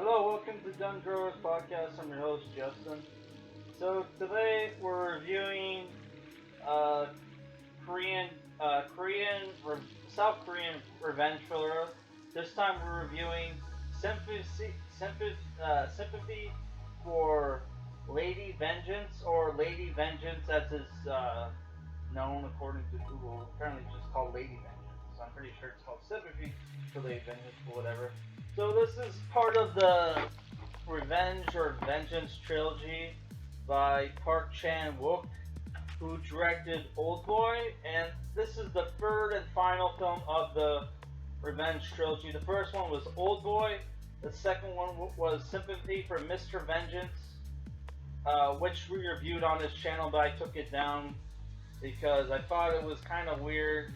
Hello, welcome to Gun Growers Podcast. I'm your host, Justin. So today we're reviewing uh, Korean, South Korean revenge thriller. This time we're reviewing Sympathy for Lady Vengeance, or Lady Vengeance as is known according to Google. Apparently it's just called Lady Vengeance. So I'm pretty sure it's called Sympathy for Lady Vengeance, or whatever. So this is part of the Revenge or Vengeance Trilogy by Park Chan-Wook, who directed Oldboy, and this is the third and final film of the Revenge Trilogy. The first one was Oldboy, the second one was Sympathy for Mr. Vengeance, which we reviewed on this channel, but I took it down because I thought it was kind of weird.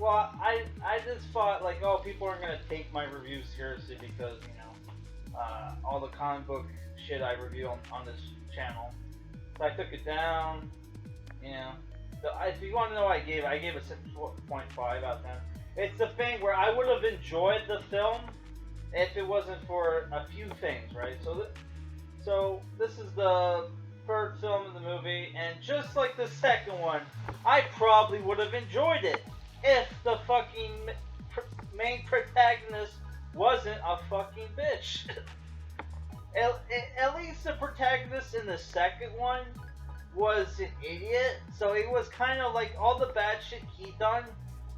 I just thought, like, oh, people aren't going to take my reviews seriously because, all the comic book shit I review on this channel. So I took it down, if you want to know what I gave a 6.5 out of 10. It's the thing where I would have enjoyed the film if it wasn't for a few things, right? So this is the third film in the movie, and just like the second one, I probably would have enjoyed it if the fucking main protagonist wasn't a fucking bitch. At least the protagonist in the second one was an idiot, so it was kind of like all the bad shit he done,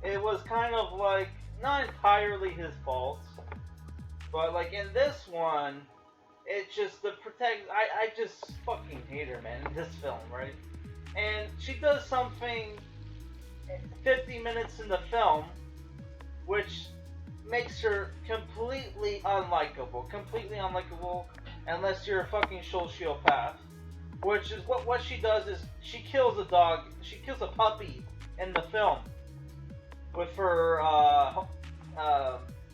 it was kind of like not entirely his fault, but like in this one, it's just the protagonist. I just fucking hate her, man, in this film, right? And she does something 50 minutes in the film which makes her completely unlikable unless you're a fucking sociopath. Which is what she does is she kills a dog, she kills a puppy in the film with her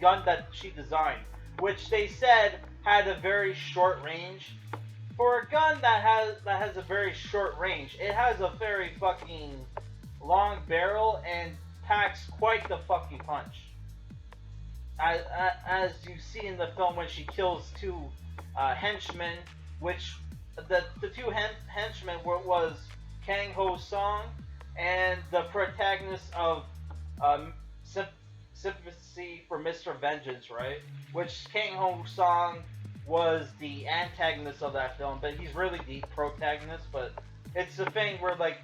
gun that she designed, which they said had a very short range. For a gun that has a very short range, it has a very fucking long barrel and packs quite the fucking punch. As you see in the film when she kills two henchmen, which the two henchmen was Kang Ho Song and the protagonist of Sympathy for Mr. Vengeance, right? Which Kang Ho Song was the antagonist of that film, but he's really the protagonist. But it's the thing where, like,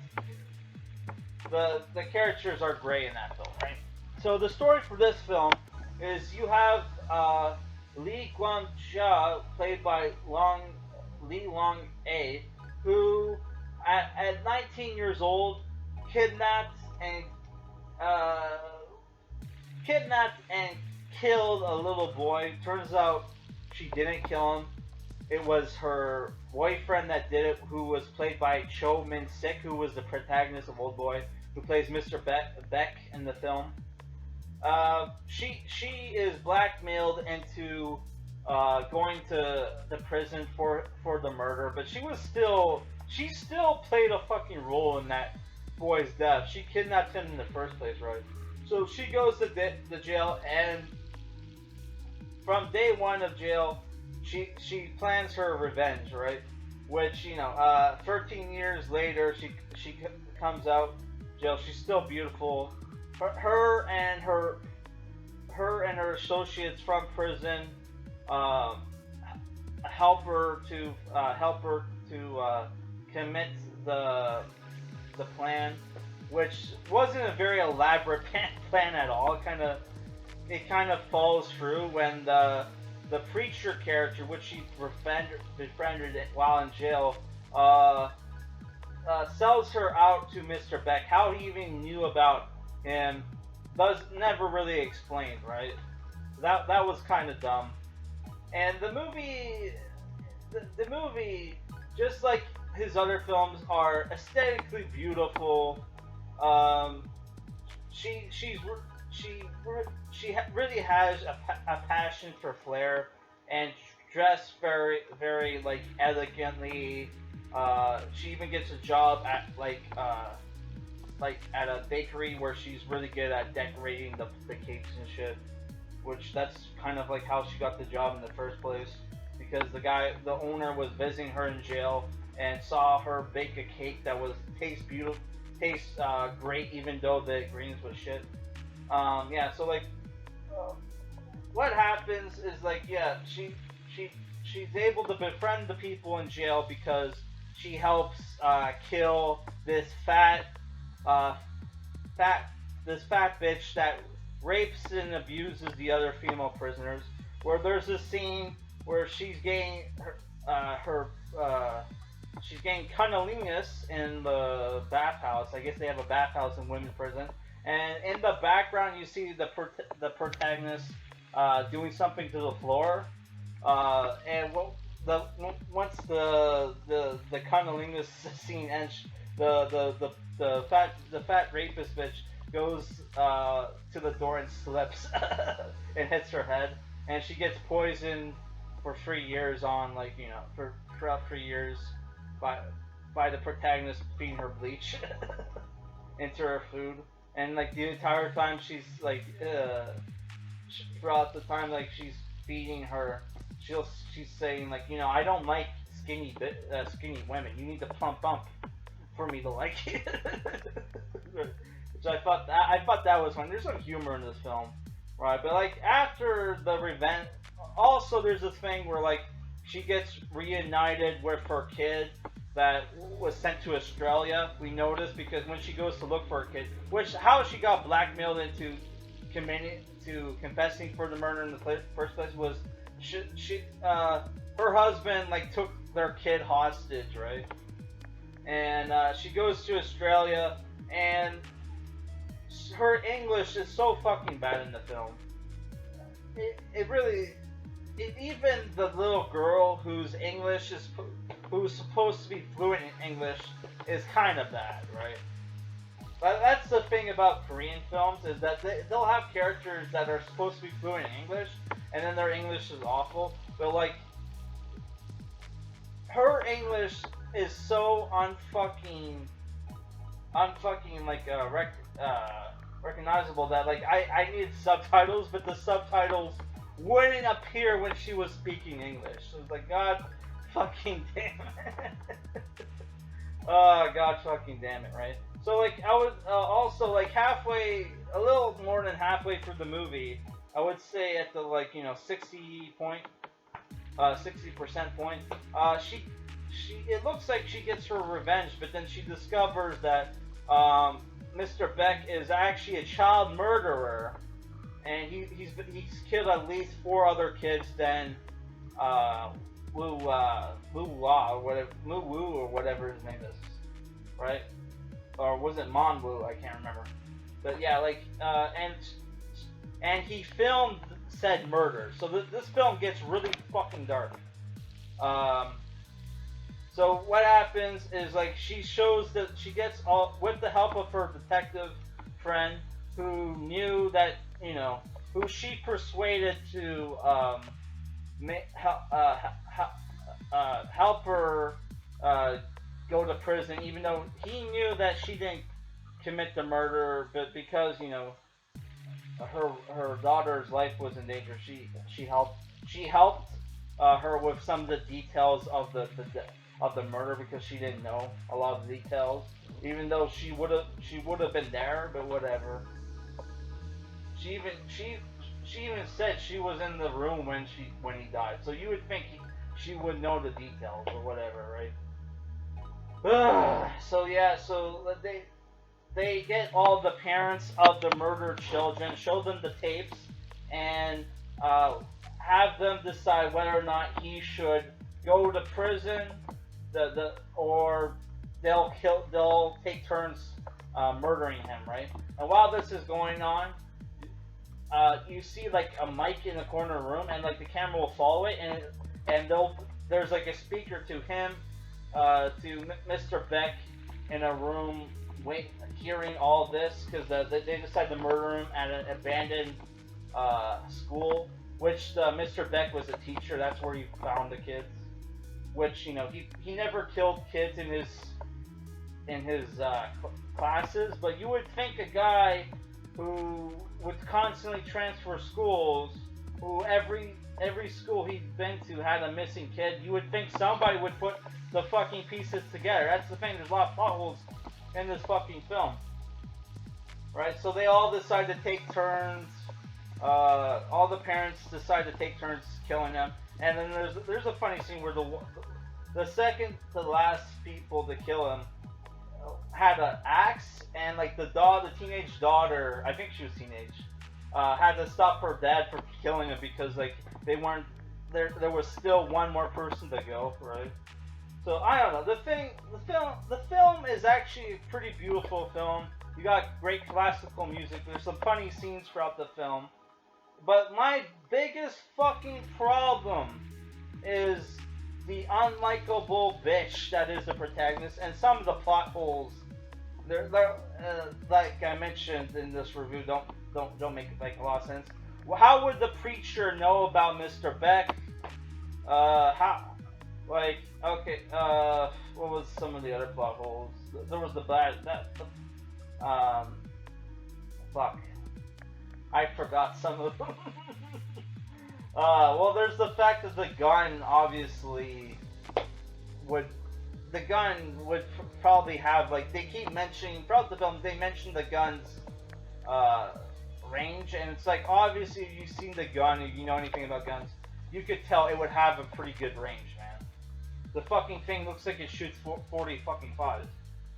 the characters are gray in that film, right? So the story for this film is you have Lee Kwang-ja, played by Lee Long-ae, who at 19 years old kidnapped and killed a little boy. Turns out she didn't kill him. It was her boyfriend that did it, who was played by Choi Min-sik, who was the protagonist of Oldboy, who plays Mr. Beck in the film. She is blackmailed into going to the prison for the murder, but she still played a fucking role in that boy's death. She kidnapped him in the first place, right? So she goes to the jail, and from day one of jail, she plans her revenge, right? Which, 13 years later, she comes out jail. She's still beautiful. Her and her associates from prison help her to commit the plan, which wasn't a very elaborate plan at all. It kind of falls through when the preacher character, which she befriended while in jail, sells her out to Mr. Beck. How he even knew about him never really explained, right? That was kind of dumb. And the movie, just like his other films, are aesthetically beautiful. She really has a passion for flair and dressed very, very, like, elegantly. She even gets a job at at a bakery where she's really good at decorating the cakes and shit. which that's kind of like how she got the job in the first place, because the owner was visiting her in jail and saw her bake a cake that was tastes great, even though the ingredients was shit. Yeah, so like, uh, what happens is like, yeah, she she's able to befriend the people in jail because she helps kill this uh, fat fat bitch that rapes and abuses the other female prisoners. Where there's a scene where her she's getting cunnilingus in the bathhouse. I guess they have a bathhouse in women's prison. And in the background, you see the protagonist doing something to the floor. And once the cunnilingus scene ends, the fat rapist bitch goes to the door and slips and hits her head, and she gets poisoned for 3 years on throughout 3 years by the protagonist feeding her bleach into her food, and like the entire time throughout the time like she's feeding her, she's saying like, I don't like skinny women. You need to plump up for me to like it. Which I thought that was fun. There's some humor in this film, right? But like after the revenge, also there's this thing where like she gets reunited with her kid that was sent to Australia. We noticed because when she goes to look for her kid, how she got blackmailed into confessing for the murder in the first place was her husband like took their kid hostage, right? And she goes to Australia, and her English is so fucking bad in the film. Even the little girl whose supposed to be fluent in English is kind of bad, right? But that's the thing about Korean films, is that they'll have characters that are supposed to be fluent in English, and then their English is awful. But like, her English is so unfucking like recognizable that like I needed subtitles, but the subtitles wouldn't appear when she was speaking English. So it's like, God fucking damn it. Oh, God fucking damn it, right? So like I was also like a little more than halfway through the movie, I would say at the 60% point, it looks like she gets her revenge, but then she discovers that Mr. Beck is actually a child murderer, and he's killed at least 4 other kids than Wu or whatever his name is, right? Or was it Mon Wu? I can't remember. But yeah, like and he filmed said murder. So this film gets really fucking dark. So what happens is like she shows that she gets all with the help of her detective friend who knew that who she persuaded to help her go to prison, even though he knew that she didn't commit the murder, but because her daughter's life was in danger, she helped her with some of the details of the murder, because she didn't know a lot of the details, even though she would have been there, but whatever. She even said she was in the room when he died, so you would think she would know the details or whatever, right? So they get all the parents of the murdered children, show them the tapes, and have them decide whether or not he should go to prison, or they'll take turns murdering him, right? And while this is going on, you see like a mic in the corner of the room, and like the camera will follow it, and there's like a speaker to him, to Mr. Beck in a room, hearing all this, because they decided to murder him at an abandoned school, which Mr. Beck was a teacher. That's where he found the kids. Which he never killed kids in his classes, but you would think a guy who would constantly transfer schools, who every school he'd been to had a missing kid, you would think somebody would put the fucking pieces together. That's the thing, there's a lot of plot holes in this fucking film. Right? So they all decide to take turns. All the parents decide to take turns killing them. And then there's a funny scene where the second to last people to kill him had an axe, and like the teenage daughter, I think she was teenage, had to stop her dad from killing him because like they weren't there. There was still one more person to go, right? So I don't know. The film is actually a pretty beautiful film. You got great classical music. There's some funny scenes throughout the film. But my biggest fucking problem is the unlikable bitch that is the protagonist, and some of the plot holes. They're like I mentioned in this review, don't make like a lot of sense. Well, how would the preacher know about Mr. Beck? How? Like, okay, what was some of the other plot holes? There was fuck. I forgot some of them. Well, there's the fact that the gun obviously would probably have, like, they keep mentioning, throughout the film, they mention the gun's range, and it's like, obviously, if you've seen the gun, if you know anything about guns, you could tell it would have a pretty good range, man. The fucking thing looks like it shoots 40 fucking 5,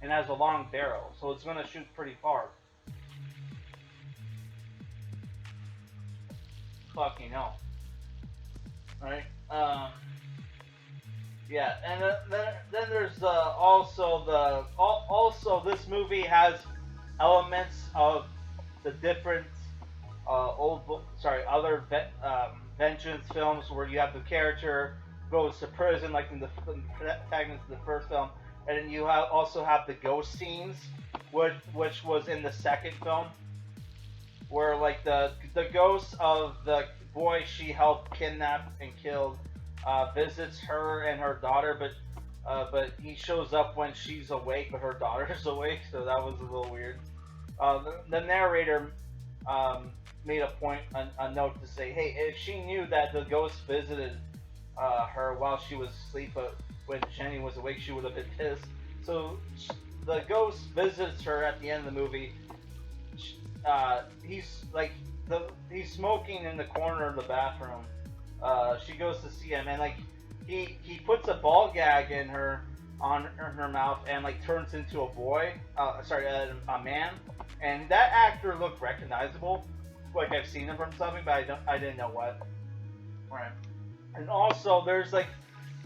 and has a long barrel, so it's gonna shoot pretty far. Fucking hell. Right? Yeah, and then there's also this movie has elements of the different other Vengeance films where you have the character goes to prison, like in the protagonist of the first film, and then you also have the ghost scenes, which was in the second film, where like the ghost of the boy she helped kidnap and killed visits her and her daughter, but he shows up when she's awake, but her daughter's awake, so that was a little weird. The narrator made a note to say, hey, if she knew that the ghost visited her while she was asleep, but when Jenny was awake, she would have been pissed. So the ghost visits her at the end of the movie. He's smoking in the corner of the bathroom. She goes to see him, and like he puts a ball gag in her mouth and like turns into a boy. A man. And that actor looked recognizable, like I've seen him from something, but I didn't know what. Right. And also, there's like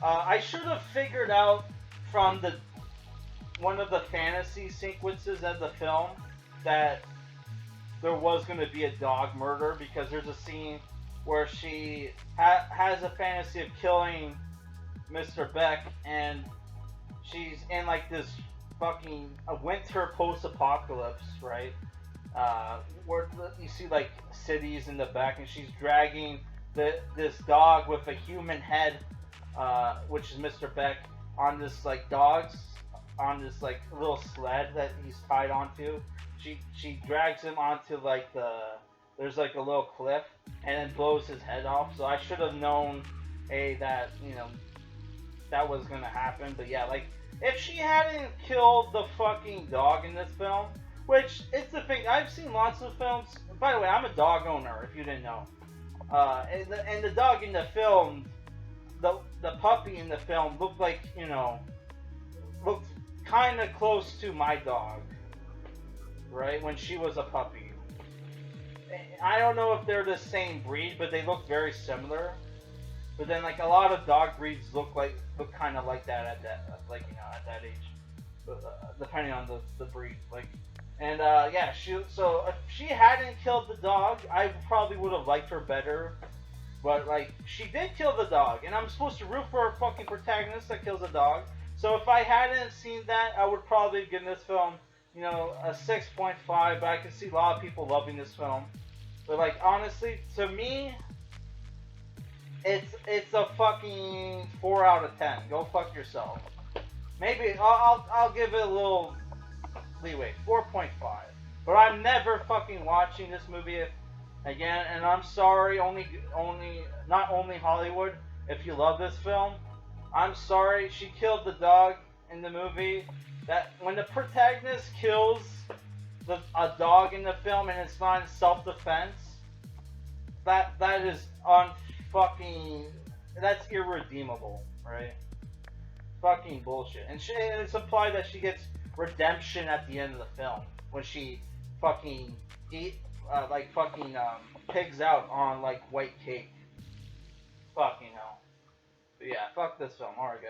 I should have figured out from one of the fantasy sequences of the film that there was going to be a dog murder, because there's a scene where she has a fantasy of killing Mr. Beck, and she's in like this fucking a winter post-apocalypse, right? Where you see like cities in the back, and she's dragging this dog with a human head, which is Mr. Beck, on this like this like little sled that he's tied onto. She drags him onto like there's like a little cliff, and then blows his head off. So I should have known that that was gonna happen. But yeah, like if she hadn't killed the fucking dog in this film, which it's the thing, I've seen lots of films. By the way, I'm a dog owner, if you didn't know. And the dog in the film, the puppy in the film looked like looked kind of close to my dog. Right, when she was a puppy. I don't know if they're the same breed, but they look very similar. But then, like, a lot of dog breeds look kind of like that at that age, depending on the breed. Like, and yeah, so if she hadn't killed the dog, I probably would have liked her better. But like, she did kill the dog, and I'm supposed to root for a fucking protagonist that kills a dog. So if I hadn't seen that, I would probably give this film, a 6.5, but I can see a lot of people loving this film. But like, honestly, to me, it's a fucking 4 out of 10. Go fuck yourself. Maybe I'll give it a little leeway, 4.5. But I'm never fucking watching this movie again, and I'm sorry, not only Hollywood, if you love this film, I'm sorry, she killed the dog in the movie. That when the protagonist kills a dog in the film and it's not in self-defense, that is unfucking, that's irredeemable, right? Fucking bullshit. And it's implied that she gets redemption at the end of the film when she fucking pigs out on like white cake. Fucking hell. But yeah, fuck this film. Alright, guys.